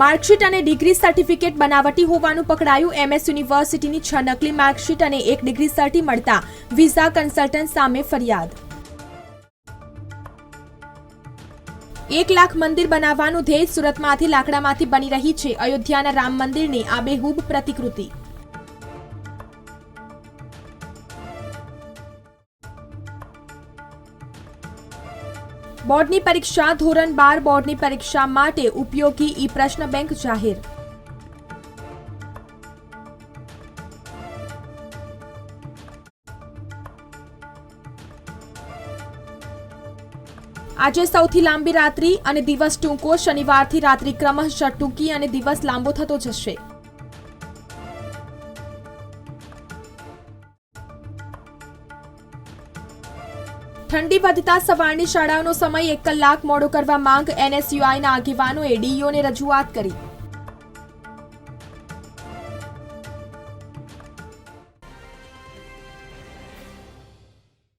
Marksheet અને degree certificate બનાવટી હોવાનું પકડાયું। MS યુનિવર્સિટીની 6 નકલી માર્કશીટ અને 1 ડિગ્રી સર્ટી મળતા વિઝા કન્સલ્ટન્ટ સામે ફરિયાદ। 1 લાખ મંદિર બનાવવાનું ધ્યેય। સુરતમાંથી લાકડામાંથી બની રહી છે અયોધ્યાના રામ મંદિરની આબેહૂબ પ્રતિકૃતિ। બોર્ડની પરીક્ષા ધોરણ 12 બોર્ડની પરીક્ષા માટે ઉપયોગી ઈ પ્રશ્ન બેંક જાહેર। આજે સૌથી લાંબી રાત્રિ અને દિવસ ટૂંકો। શનિવારથી રાત્રિ ક્રમશઃ ટૂંકી અને દિવસ લાંબો થતો જશે। ઠંડી વધતા સવારની શાળાઓનો સમય 1 કલાક મોડો કરવા માંગ। NSUIના આગેવાનોએ DEOને રજૂઆત કરી।